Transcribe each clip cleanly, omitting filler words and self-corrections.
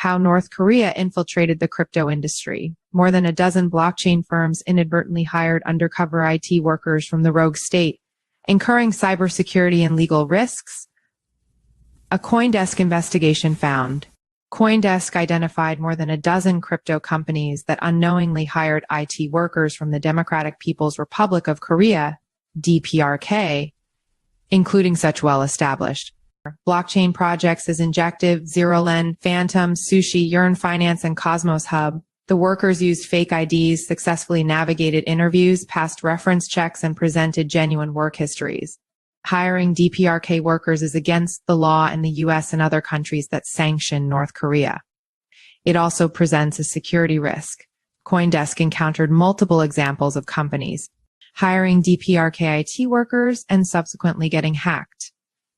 how North Korea infiltrated the crypto industry. More than a dozen blockchain firms inadvertently hired undercover IT workers from the rogue state, incurring cybersecurity and legal risks. A CoinDesk investigation found. CoinDesk identified more than a dozen crypto companies that unknowingly hired IT workers from the Democratic People's Republic of Korea, DPRK, including such well-established blockchain projects as Injective, ZeroLend, Fantom, Sushi, Yearn Finance, and Cosmos Hub. The workers used fake IDs, successfully navigated interviews, passed reference checks, and presented genuine work histories. Hiring DPRK workers is against the law in the U.S. and other countries that sanction North Korea. It also presents a security risk. CoinDesk encountered multiple examples of companies hiring DPRK IT workers and subsequently getting hacked.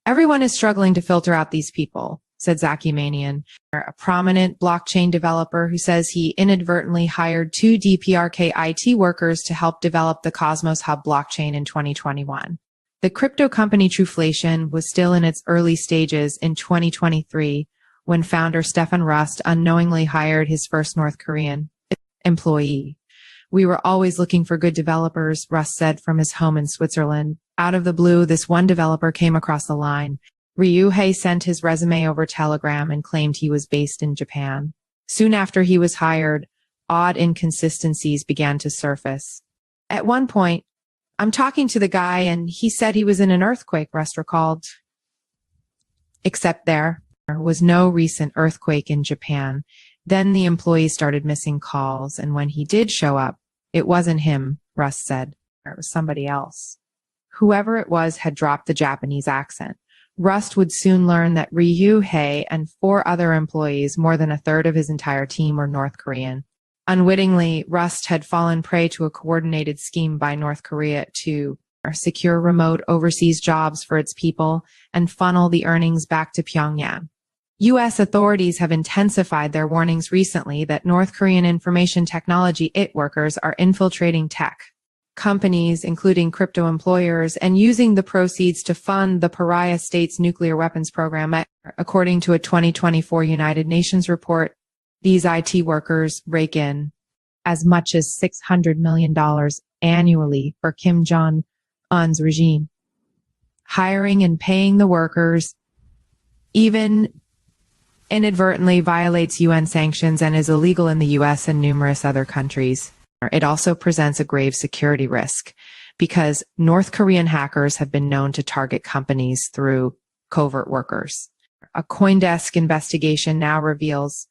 Everyone is struggling to filter out these people, said Zaki Manian, a prominent blockchain developer who says he inadvertently hired 2 DPRK IT workers to help develop the Cosmos Hub blockchain in 2021. The crypto company Truflation was still in its early stages in 2023 when founder Stefan Rust unknowingly hired his first North Korean employee. "We were always looking for good developers," Rust said from his home in Switzerland. Out of the blue, this one developer came across the line. Ryuhei sent his resume over Telegram and claimed he was based in Japan. Soon after he was hired, odd inconsistencies began to surface. At one point, "I'm talking to the guy and he said he was in an earthquake," Rust recalled. Except there was no recent earthquake in Japan. Then the employee started missing calls, and when he did show up, it wasn't him, Rust said. It was somebody else. Whoever it was had dropped the Japanese accent. Rust would soon learn that Ryuhei and 4 other employees, more than a third of his entire team, were North Korean. Unwittingly, Rust had fallen prey to a coordinated scheme by North Korea to secure remote overseas jobs for its people and funnel the earnings back to Pyongyang. U.S. authorities have intensified their warnings recently that North Korean information technology IT workers are infiltrating tech companies, including crypto employers, and using the proceeds to fund the pariah state's nuclear weapons program. According to a 2024 United Nations report, these IT workers rake in as much as $600 million annually for Kim Jong-un's regime. Hiring and paying the workers even inadvertently violates UN sanctions and is illegal in the U.S. and numerous other countries. It also presents a grave security risk because North Korean hackers have been known to target companies through covert workers. A CoinDesk investigation now reveals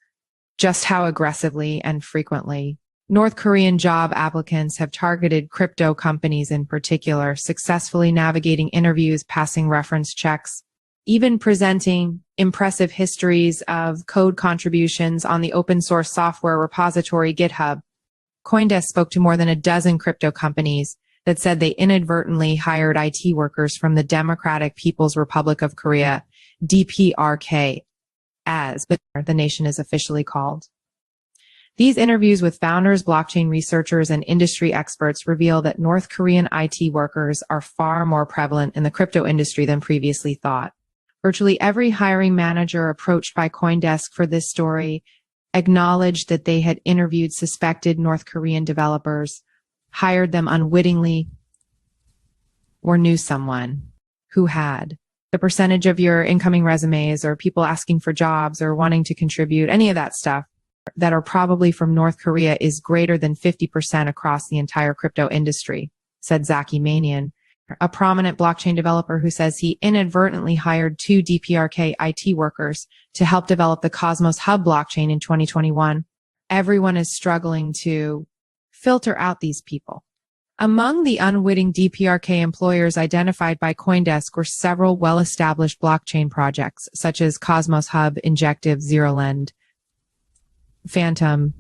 just how aggressively and frequently North Korean job applicants have targeted crypto companies in particular, successfully navigating interviews, passing reference checks, even presenting impressive histories of code contributions on the open source software repository GitHub. CoinDesk spoke to more than a dozen crypto companies that said they inadvertently hired IT workers from the Democratic People's Republic of Korea, DPRK, as the nation is officially called. These interviews with founders, blockchain researchers, and industry experts reveal that North Korean IT workers are far more prevalent in the crypto industry than previously thought. Virtually every hiring manager approached by CoinDesk for this story acknowledged that they had interviewed suspected North Korean developers, hired them unwittingly, or knew someone who had. The percentage of your incoming resumes or people asking for jobs or wanting to contribute, any of that stuff that are probably from North Korea is greater than 50% across the entire crypto industry, said Zaki Manian, a prominent blockchain developer who says he inadvertently hired 2 DPRK IT workers to help develop the Cosmos Hub blockchain in 2021. Everyone is struggling to filter out these people. Among the unwitting DPRK employers identified by CoinDesk were several well-established blockchain projects, such as Cosmos Hub, Injective, ZeroLend, Fantom,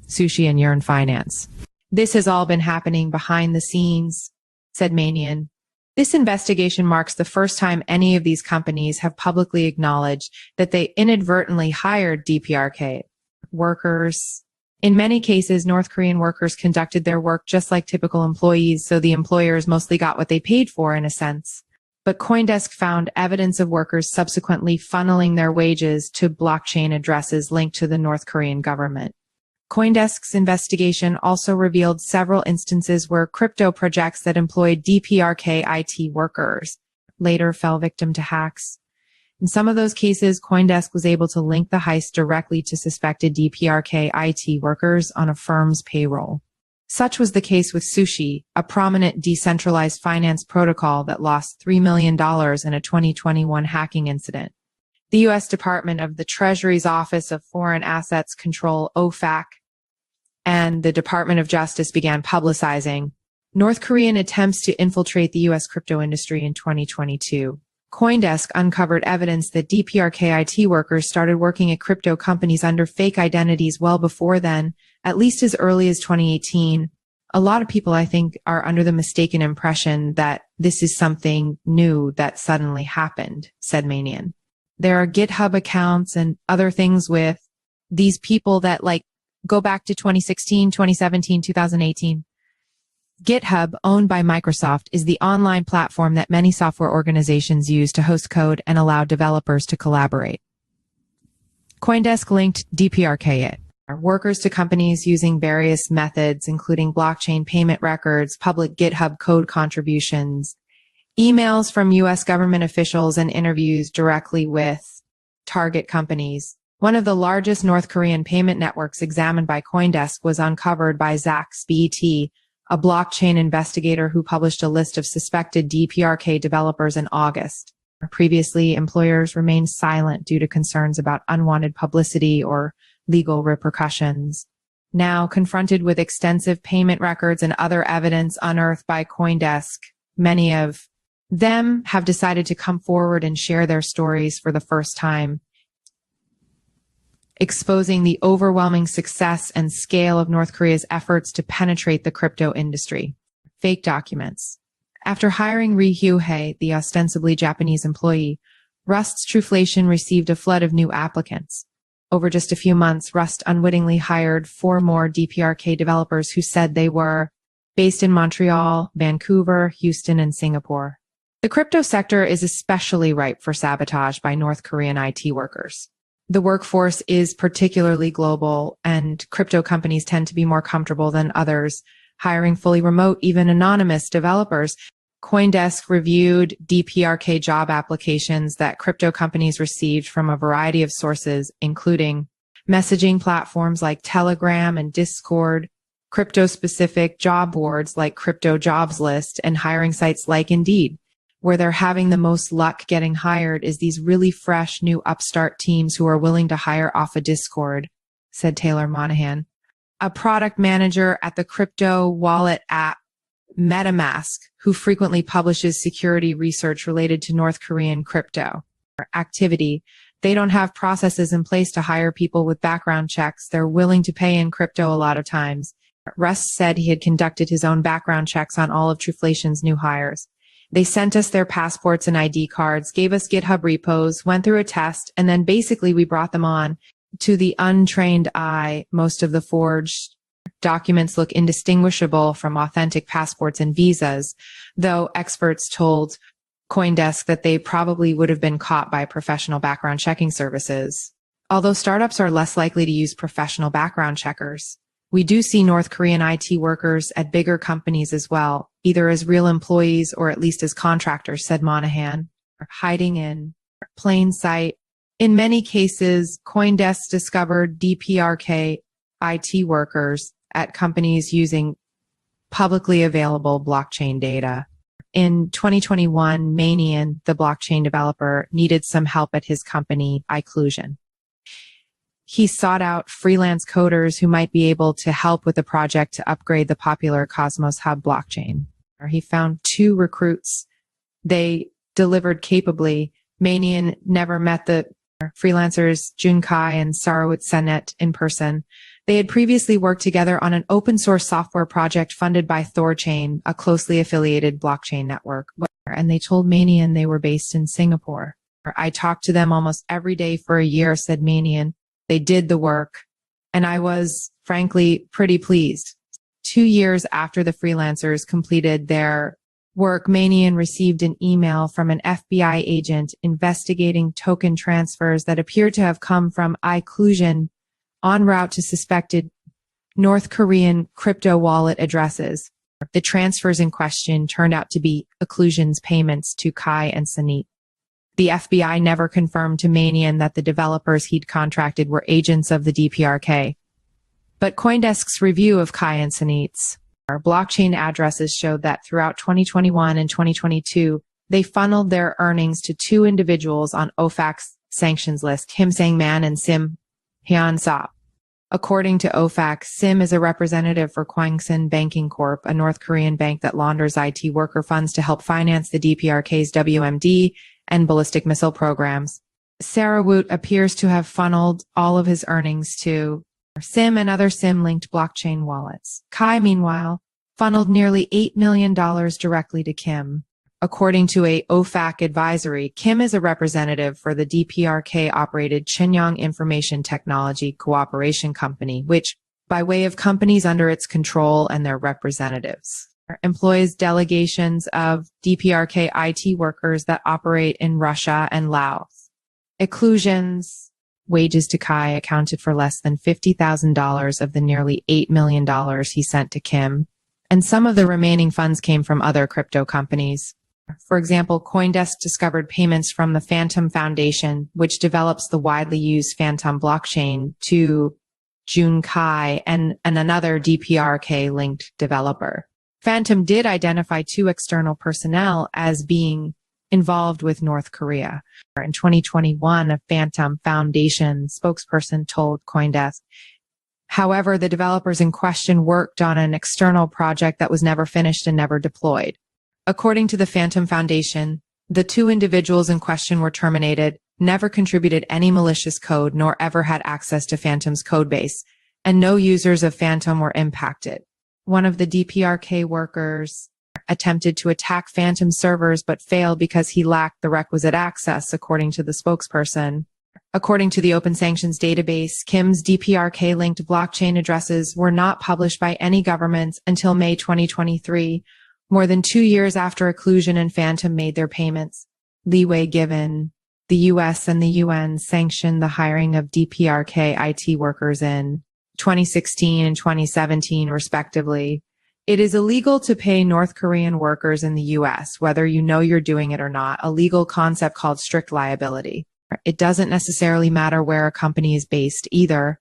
Sushi, and Yearn Finance. This has all been happening behind the scenes, said Manian. This investigation marks the first time any of these companies have publicly acknowledged that they inadvertently hired DPRK workers. In many cases, North Korean workers conducted their work just like typical employees, so the employers mostly got what they paid for in a sense. but CoinDesk found evidence of workers subsequently funneling their wages to blockchain addresses linked to the North Korean government. CoinDesk's investigation also revealed several instances where crypto projects that employed DPRK IT workers later fell victim to hacks. In some of those cases, CoinDesk was able to link the heist directly to suspected DPRK IT workers on a firm's payroll. Such was the case with Sushi, a prominent decentralized finance protocol that lost $3 million in a 2021 hacking incident. The U.S. Department of the Treasury's Office of Foreign Assets Control, OFAC, and the Department of Justice began publicizing North Korean attempts to infiltrate the U.S. crypto industry in 2022. CoinDesk uncovered evidence that DPRK IT workers started working at crypto companies under fake identities well before then, at least as early as 2018. A lot of people, I think, are under the mistaken impression that this is something new that suddenly happened, said Manian. There are GitHub accounts and other things with these people that go back to 2016, 2017, 2018. GitHub, owned by Microsoft, is the online platform that many software organizations use to host code and allow developers to collaborate. CoinDesk linked DPRK IT workers to companies using various methods, including blockchain payment records, public GitHub code contributions, emails from U.S. government officials, and interviews directly with target companies. One of the largest North Korean payment networks examined by CoinDesk was uncovered by Zaki, a blockchain investigator who published a list of suspected DPRK developers in August. Previously, employers remained silent due to concerns about unwanted publicity or legal repercussions. Now, confronted with extensive payment records and other evidence unearthed by CoinDesk, many of them have decided to come forward and share their stories for the first time, exposing the overwhelming success and scale of North Korea's efforts to penetrate the crypto industry. Fake documents. After hiring Ri Hyo-hye, the ostensibly Japanese employee, Rust's Truflation received a flood of new applicants. Over just a few months, Rust unwittingly hired 4 more DPRK developers who said they were based in Montreal, Vancouver, Houston, and Singapore. The crypto sector is especially ripe for sabotage by North Korean IT workers. The workforce is particularly global, and crypto companies tend to be more comfortable than others, hiring fully remote, even anonymous developers. CoinDesk reviewed DPRK job applications that crypto companies received from a variety of sources, including messaging platforms like Telegram and Discord, crypto-specific job boards like Crypto Jobs List, and hiring sites like Indeed. Where they're having the most luck getting hired is these really fresh new upstart teams who are willing to hire off of Discord, said Taylor Monahan, a product manager at the crypto wallet app MetaMask, who frequently publishes security research related to North Korean crypto activity. They don't have processes in place to hire people with background checks. They're willing to pay in crypto a lot of times. Russ said he had conducted his own background checks on all of Truflation's new hires. They sent us their passports and ID cards, gave us GitHub repos, went through a test, and then basically we brought them on. To the untrained eye, most of the forged documents look indistinguishable from authentic passports and visas, though experts told CoinDesk that they probably would have been caught by professional background checking services. Although startups are less likely to use professional background checkers, we do see North Korean IT workers at bigger companies as well, either as real employees or at least as contractors, said Monahan, hiding in plain sight. In many cases, CoinDesk discovered DPRK IT workers at companies using publicly available blockchain data. In 2021, Manian, the blockchain developer, needed some help at his company, iClusion. He sought out freelance coders who might be able to help with the project to upgrade the popular Cosmos Hub blockchain. He found 2 recruits. They delivered capably. Manian never met the freelancers Junkai and Sarawit Senet in person. They had previously worked together on an open source software project funded by Thorchain, a closely affiliated blockchain network. And they told Manian they were based in Singapore. I talked to them almost every day for a year, said Manian. They did the work, and I was, frankly, pretty pleased. 2 years after the freelancers completed their work, Manian received an email from an FBI agent investigating token transfers that appeared to have come from incurring en route to suspected North Korean crypto wallet addresses. The transfers in question turned out to be incurring's payments to Kai and Sanit. The FBI never confirmed to Manian that the developers he'd contracted were agents of the DPRK. But CoinDesk's review of Kai and Sanit's blockchain addresses showed that throughout 2021 and 2022, they funneled their earnings to two individuals on OFAC's sanctions list, Kim Sang-man and Sim Hyun-sop. According to OFAC, Sim is a representative for Kwangsun Banking Corp., a North Korean bank that launders IT worker funds to help finance the DPRK's WMD and ballistic missile programs. Sarawut appears to have funneled all of his earnings to Sim and other Sim-linked blockchain wallets. Kai, meanwhile, funneled nearly $8 million directly to Kim. According to a OFAC advisory, Kim is a representative for the DPRK-operated Shenyang Information Technology Cooperation Company, which, by way of companies under its control and their representatives, employs delegations of DPRK IT workers that operate in Russia and Laos. Incurring's wages to Kai accounted for less than $50,000 of the nearly $8 million he sent to Kim, and some of the remaining funds came from other crypto companies. For example, CoinDesk discovered payments from the Fantom Foundation, which develops the widely used Fantom blockchain, to Jun Kai and another DPRK-linked developer. Fantom did identify two external personnel as being involved with North Korea. In 2021, a Fantom Foundation spokesperson told CoinDesk. However, the developers in question worked on an external project that was never finished and never deployed. According to the Fantom Foundation, the two individuals in question were terminated, never contributed any malicious code, nor ever had access to Fantom's codebase, and no users of Fantom were impacted. One of the DPRK workers attempted to attack Fantom servers but failed because he lacked the requisite access, according to the spokesperson. According to the Open Sanctions database, Kim's DPRK-linked blockchain addresses were not published by any governments until May 2023, more than 2 years after Incurring and Fantom made their payments. Leeway given. The US and the UN sanctioned the hiring of DPRK IT workers in 2016 and 2017, respectively. It is illegal to pay North Korean workers in the US, whether you know you're doing it or not, a legal concept called strict liability. It doesn't necessarily matter where a company is based either.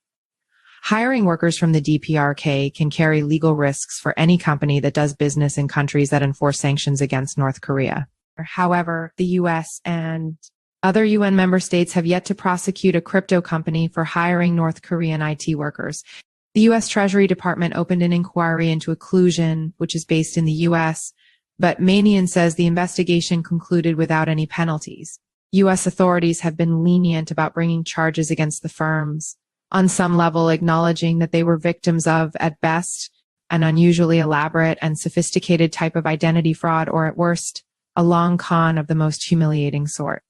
Hiring workers from the DPRK can carry legal risks for any company that does business in countries that enforce sanctions against North Korea. However, the US and other UN member states have yet to prosecute a crypto company for hiring North Korean IT workers. The U.S. Treasury Department opened an inquiry into Incurring, which is based in the U.S., but Manian says the investigation concluded without any penalties. U.S. authorities have been lenient about bringing charges against the firms, on some level acknowledging that they were victims of, at best, an unusually elaborate and sophisticated type of identity fraud, or at worst, a long con of the most humiliating sort.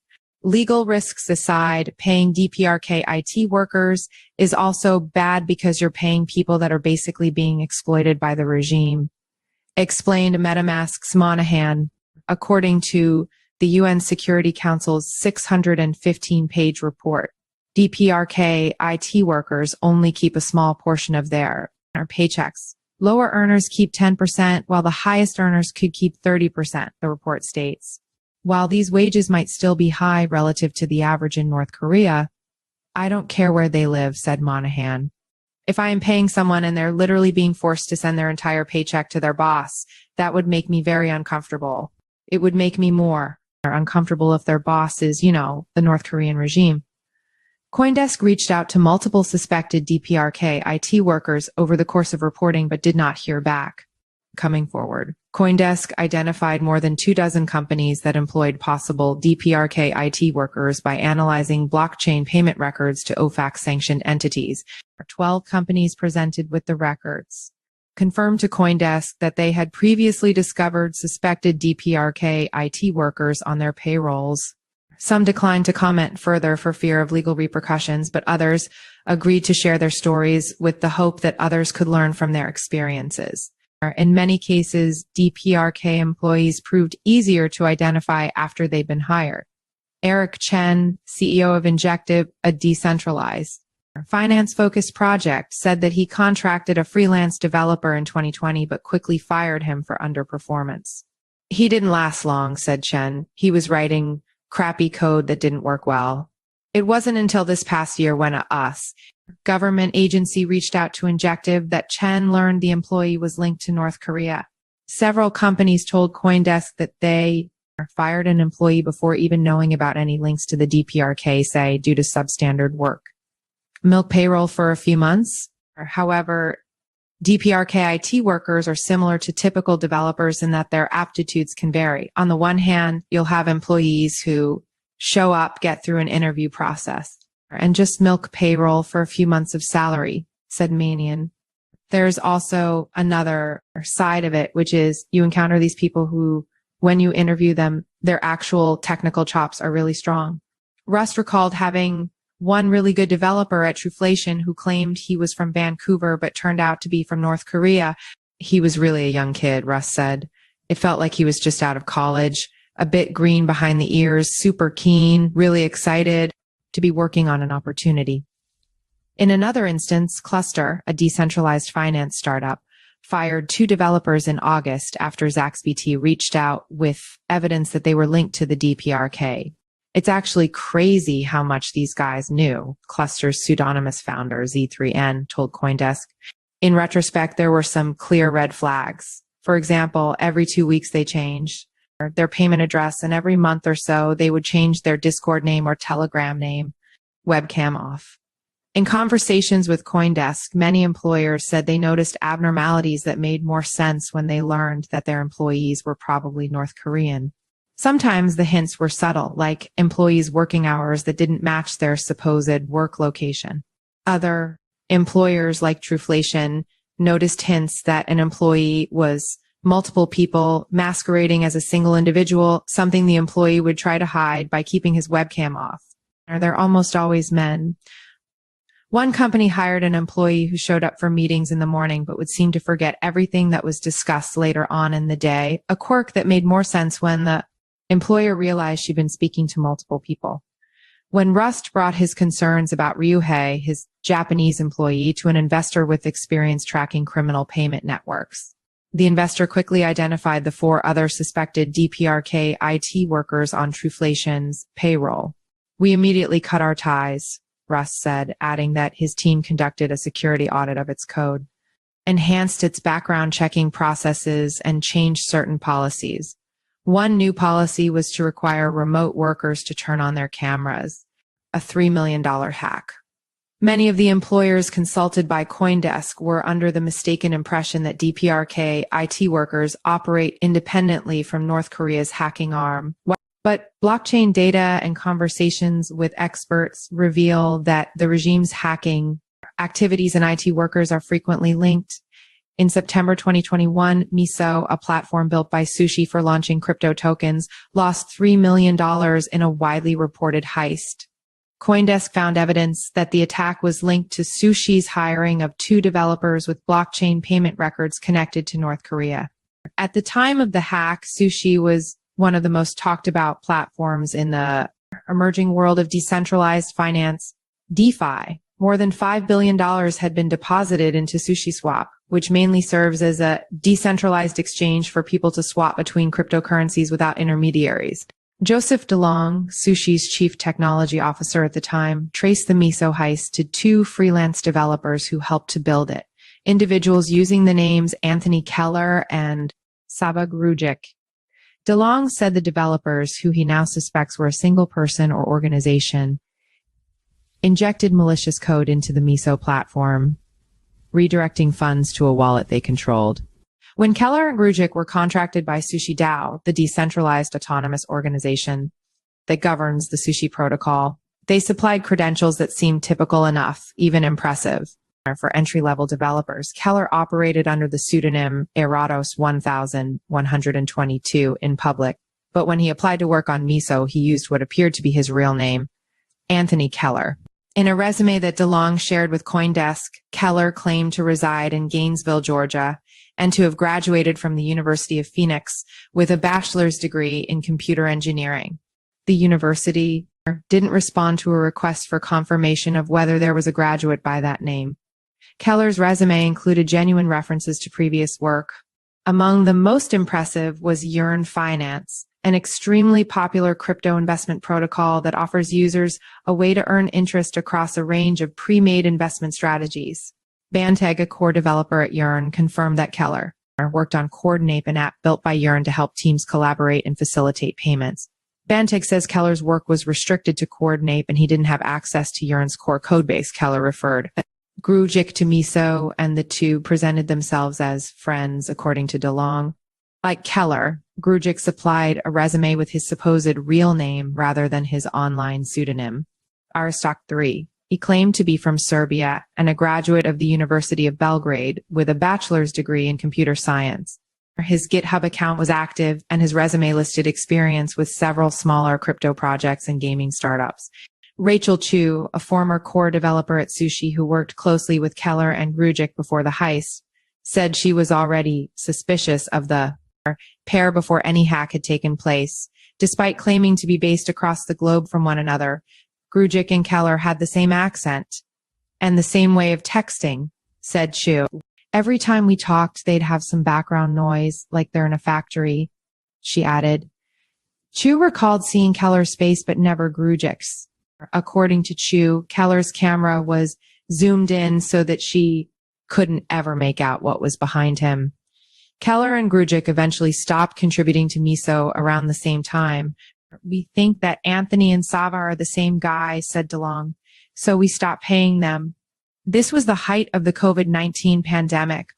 Legal risks aside, paying DPRK IT workers is also bad because you're paying people that are basically being exploited by the regime, explained MetaMask's Monahan, according to the UN Security Council's 615-page report. DPRK IT workers only keep a small portion of their paychecks. Lower earners keep 10%, while the highest earners could keep 30%, the report states. While these wages might still be high relative to the average in North Korea, I don't care where they live, said Monahan. If I am paying someone and they're literally being forced to send their entire paycheck to their boss, that would make me very uncomfortable. It would make me more uncomfortable if their boss is, the North Korean regime. CoinDesk reached out to multiple suspected DPRK IT workers over the course of reporting but did not hear back. Coming forward, CoinDesk identified more than 24 companies that employed possible DPRK IT workers by analyzing blockchain payment records to OFAC-sanctioned entities. 12 companies presented with the records confirmed to CoinDesk that they had previously discovered suspected DPRK IT workers on their payrolls. Some declined to comment further for fear of legal repercussions, but others agreed to share their stories with the hope that others could learn from their experiences. In many cases, DPRK employees proved easier to identify after they'd been hired. Eric Chen, CEO of Injective, a decentralized finance-focused project, said that he contracted a freelance developer in 2020 but quickly fired him for underperformance. He didn't last long, said Chen. He was writing crappy code that didn't work well. It wasn't until this past year when a government agency reached out to Injective that Chen learned the employee was linked to North Korea. Several companies told CoinDesk that they fired an employee before even knowing about any links to the DPRK, say, due to substandard work. Milk payroll for a few months. However, DPRK IT workers are similar to typical developers in that their aptitudes can vary. On the one hand, you'll have employees who show up, get through an interview process, and just milk payroll for a few months of salary, said Manian. There's also another side of it, which is you encounter these people who, when you interview them, their actual technical chops are really strong. Rust recalled having one really good developer at Truflation who claimed he was from Vancouver but turned out to be from North Korea. He was really a young kid, Rust said. It felt like he was just out of college, a bit green behind the ears, super keen, really excited to be working on an opportunity. In another instance, Cluster, a decentralized finance startup, fired 2 developers in August after ZaxBT reached out with evidence that they were linked to the DPRK. It's actually crazy how much these guys knew, Cluster's pseudonymous founder, Z3N, told CoinDesk. In retrospect, there were some clear red flags. For example, every 2 weeks they changed their payment address, and every month or so they would change their Discord name or Telegram name, webcam off. In conversations with CoinDesk, many employers said they noticed abnormalities that made more sense when they learned that their employees were probably North Korean. Sometimes the hints were subtle, like employees' working hours that didn't match their supposed work location. Other employers, like Truflation, noticed hints that an employee was multiple people masquerading as a single individual, something the employee would try to hide by keeping his webcam off. They're almost always men. One company hired an employee who showed up for meetings in the morning but would seem to forget everything that was discussed later on in the day, a quirk that made more sense when the employer realized she'd been speaking to multiple people. When Rust brought his concerns about Ryuhei, his Japanese employee, to an investor with experience tracking criminal payment networks, the investor quickly identified the 4 other suspected DPRK IT workers on Truflation's payroll. We immediately cut our ties, Rust said, adding that his team conducted a security audit of its code, enhanced its background checking processes, and changed certain policies. One new policy was to require remote workers to turn on their cameras, a $3 million hack. Many of the employers consulted by CoinDesk were under the mistaken impression that DPRK IT workers operate independently from North Korea's hacking arm. But blockchain data and conversations with experts reveal that the regime's hacking activities and IT workers are frequently linked. In September 2021, Miso, a platform built by Sushi for launching crypto tokens, lost $3 million in a widely reported heist. CoinDesk found evidence that the attack was linked to Sushi's hiring of 2 developers with blockchain payment records connected to North Korea. At the time of the hack, Sushi was one of the most talked about platforms in the emerging world of decentralized finance, DeFi. More than $5 billion had been deposited into SushiSwap, which mainly serves as a decentralized exchange for people to swap between cryptocurrencies without intermediaries. Joseph DeLong, Sushi's chief technology officer at the time, traced the Miso heist to 2 freelance developers who helped to build it, individuals using the names Anthony Keller and Sabag Rujic. DeLong said the developers, who he now suspects were a single person or organization, injected malicious code into the Miso platform, redirecting funds to a wallet they controlled. When Keller and Grujic were contracted by Sushi DAO, the decentralized autonomous organization that governs the Sushi protocol, they supplied credentials that seemed typical enough, even impressive, for entry-level developers. Keller operated under the pseudonym Eratos 1122 in public, but when he applied to work on Miso, he used what appeared to be his real name, Anthony Keller. In a resume that DeLong shared with CoinDesk, Keller claimed to reside in Gainesville, Georgia, and to have graduated from the University of Phoenix with a bachelor's degree in computer engineering. The university didn't respond to a request for confirmation of whether there was a graduate by that name. Keller's resume included genuine references to previous work. Among the most impressive was Yearn Finance, an extremely popular crypto investment protocol that offers users a way to earn interest across a range of pre-made investment strategies. Banteg, a core developer at Yearn, confirmed that Keller worked on Coordinape, an app built by Yearn to help teams collaborate and facilitate payments. Banteg says Keller's work was restricted to Coordinape and he didn't have access to Yearn's core codebase. Keller referred Grujic to Miso, and the two presented themselves as friends, according to DeLong. Like Keller, Grujic supplied a resume with his supposed real name rather than his online pseudonym, Aristok III. He claimed to be from Serbia and a graduate of the University of Belgrade with a bachelor's degree in computer science. His GitHub account was active, and his resume listed experience with several smaller crypto projects and gaming startups. Rachel Chu, a former core developer at Sushi who worked closely with Keller and Grujic before the heist, said she was already suspicious of the pair before any hack had taken place. Despite claiming to be based across the globe from one another, Grujic and Keller had the same accent and the same way of texting, said Chu. Every time we talked, they'd have some background noise, like they're in a factory, she added. Chu recalled seeing Keller's face but never Grujic's. According to Chu, Keller's camera was zoomed in so that she couldn't ever make out what was behind him. Keller and Grujic eventually stopped contributing to Miso around the same time. We think that Anthony and Sava are the same guy, said DeLong, so we stopped paying them. This was the height of the COVID-19 pandemic,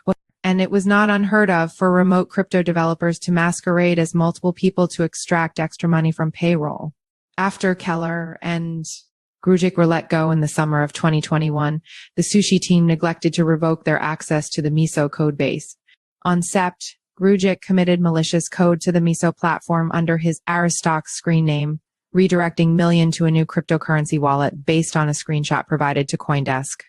and it was not unheard of for remote crypto developers to masquerade as multiple people to extract extra money from payroll. After Keller and Grujic were let go in the summer of 2021, the Sushi team neglected to revoke their access to the Miso codebase. On Sept, Grujic committed malicious code to the Miso platform under his Aristok screen name, redirecting million to a new cryptocurrency wallet based on a screenshot provided to CoinDesk.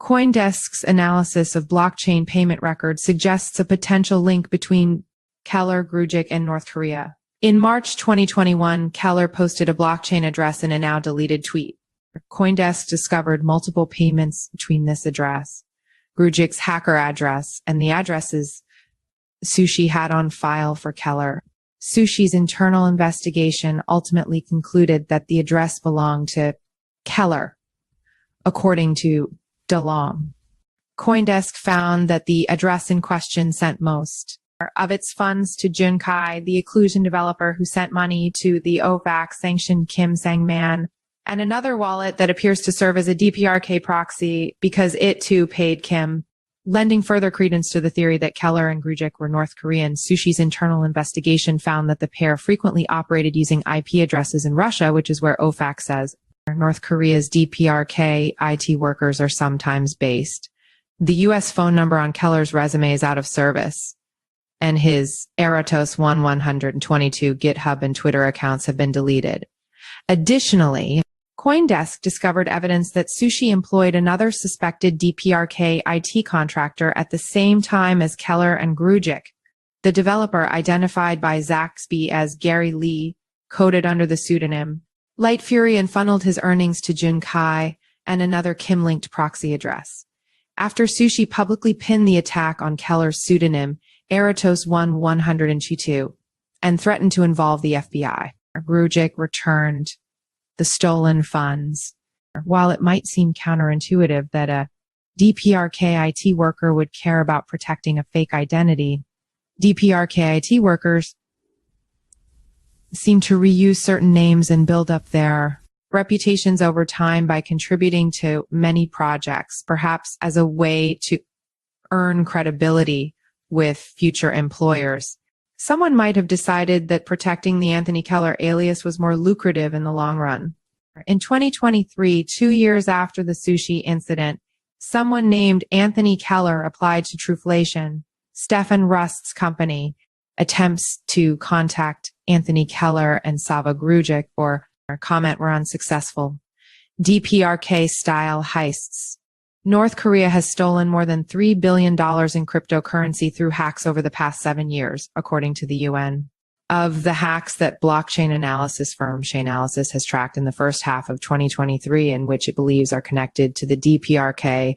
CoinDesk's analysis of blockchain payment records suggests a potential link between Keller, Grujic, and North Korea. In March 2021, Keller posted a blockchain address in a now deleted tweet. CoinDesk discovered multiple payments between this address, Grujic's hacker address, and the addresses Sushi had on file for Keller. Sushi's internal investigation ultimately concluded that the address belonged to Keller, according to DeLong. CoinDesk found that the address in question sent most of its funds to Junkai, the Occlusion developer who sent money to the OFAC sanctioned Kim Sang-man, and another wallet that appears to serve as a DPRK proxy because it too paid Kim, lending further credence to the theory that Keller and Grujic were North Korean. Sushi's internal investigation found that the pair frequently operated using IP addresses in Russia, which is where OFAC says North Korea's DPRK IT workers are sometimes based. The U.S. phone number on Keller's resume is out of service, and his Eratos 1122 GitHub and Twitter accounts have been deleted. Additionally, CoinDesk discovered evidence that Sushi employed another suspected DPRK IT contractor at the same time as Keller and Grujic. The developer, identified by Zaxby as Gary Lee, coded under the pseudonym Light Fury, and funneled his earnings to Junkai and another Kim-linked proxy address. After Sushi publicly pinned the attack on Keller's pseudonym, Eratos 1122, and threatened to involve the FBI, Grujic returned the stolen funds. While it might seem counterintuitive that a DPRK IT worker would care about protecting a fake identity, DPRK IT workers seem to reuse certain names and build up their reputations over time by contributing to many projects, perhaps as a way to earn credibility with future employers. Someone might have decided that protecting the Anthony Keller alias was more lucrative in the long run. In 2023, 2 years after the Sushi incident, someone named Anthony Keller applied to Truflation, Stefan Rust's company. Attempts to contact Anthony Keller and Sava Grujic for comment were unsuccessful. DPRK-style heists North Korea has stolen more than $3 billion in cryptocurrency through hacks over the past 7 years, according to the UN. Of the hacks that blockchain analysis firm Chainalysis has tracked in the first half of 2023, in which it believes are connected to the DPRK,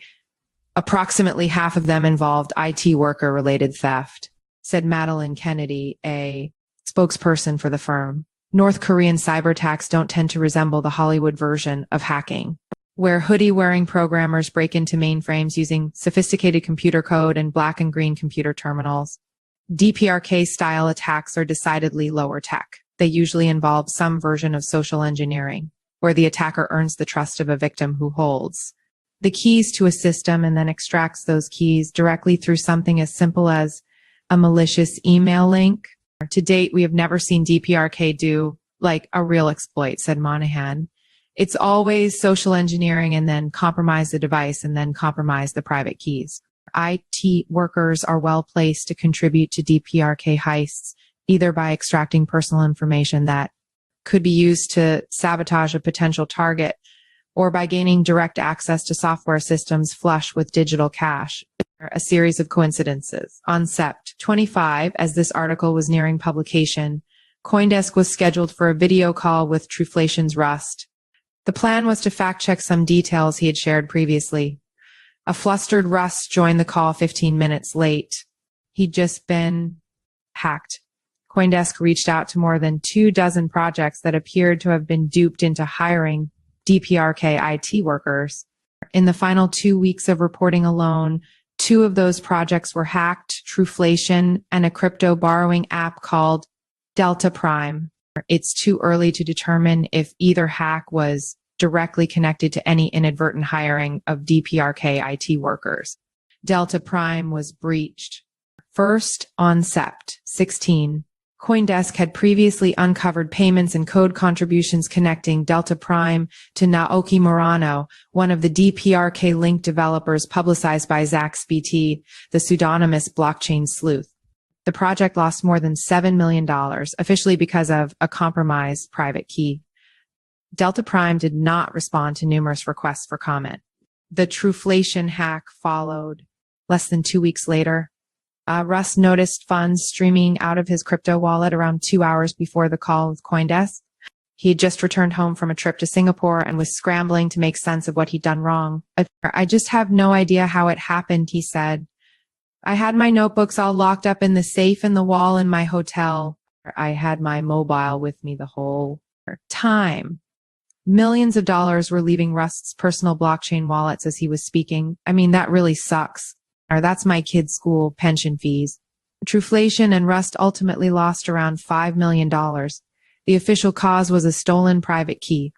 approximately half of them involved IT worker-related theft, said Madeline Kennedy, a spokesperson for the firm. North Korean cyber attacks don't tend to resemble the Hollywood version of hacking, where hoodie-wearing programmers break into mainframes using sophisticated computer code and black and green computer terminals. DPRK-style attacks are decidedly lower tech. They usually involve some version of social engineering, where the attacker earns the trust of a victim who holds the keys to a system and then extracts those keys directly through something as simple as a malicious email link. To date, we have never seen DPRK do like a real exploit, said Monahan. It's always social engineering and then compromise the device and then compromise the private keys. IT workers are well placed to contribute to DPRK heists, either by extracting personal information that could be used to sabotage a potential target, or by gaining direct access to software systems flush with digital cash. A series of coincidences. On Sept. 25, as this article was nearing publication, CoinDesk was scheduled for a video call with Truflation's Rust. The plan was to fact-check some details he had shared previously. A flustered Rust joined the call 15 minutes late. He'd just been hacked. CoinDesk reached out to more than 24 projects that appeared to have been duped into hiring DPRK IT workers. In the final 2 weeks of reporting alone, 2 of those projects were hacked, Truflation and a crypto borrowing app called Delta Prime. It's too early to determine if either hack was directly connected to any inadvertent hiring of DPRK IT workers. Delta Prime was breached. First, on Sept. 16, CoinDesk had previously uncovered payments and code contributions connecting Delta Prime to Naoki Murano, one of the DPRK link developers publicized by Zaki, the pseudonymous blockchain sleuth. The project lost more than $7 million, officially because of a compromised private key. Delta Prime did not respond to numerous requests for comment. The Truflation hack followed. Less than 2 weeks later, Russ noticed funds streaming out of his crypto wallet around 2 hours before the call with CoinDesk. He had just returned home from a trip to Singapore and was scrambling to make sense of what he'd done wrong. I just have no idea how it happened, he said. I had my notebooks all locked up in the safe in the wall in my hotel. I had my mobile with me the whole time. Millions of dollars were leaving Rust's personal blockchain wallets as he was speaking. I mean, that really sucks. Or that's my kid's school pension fees. Truflation and Rust ultimately lost around $5 million. The official cause was a stolen private key.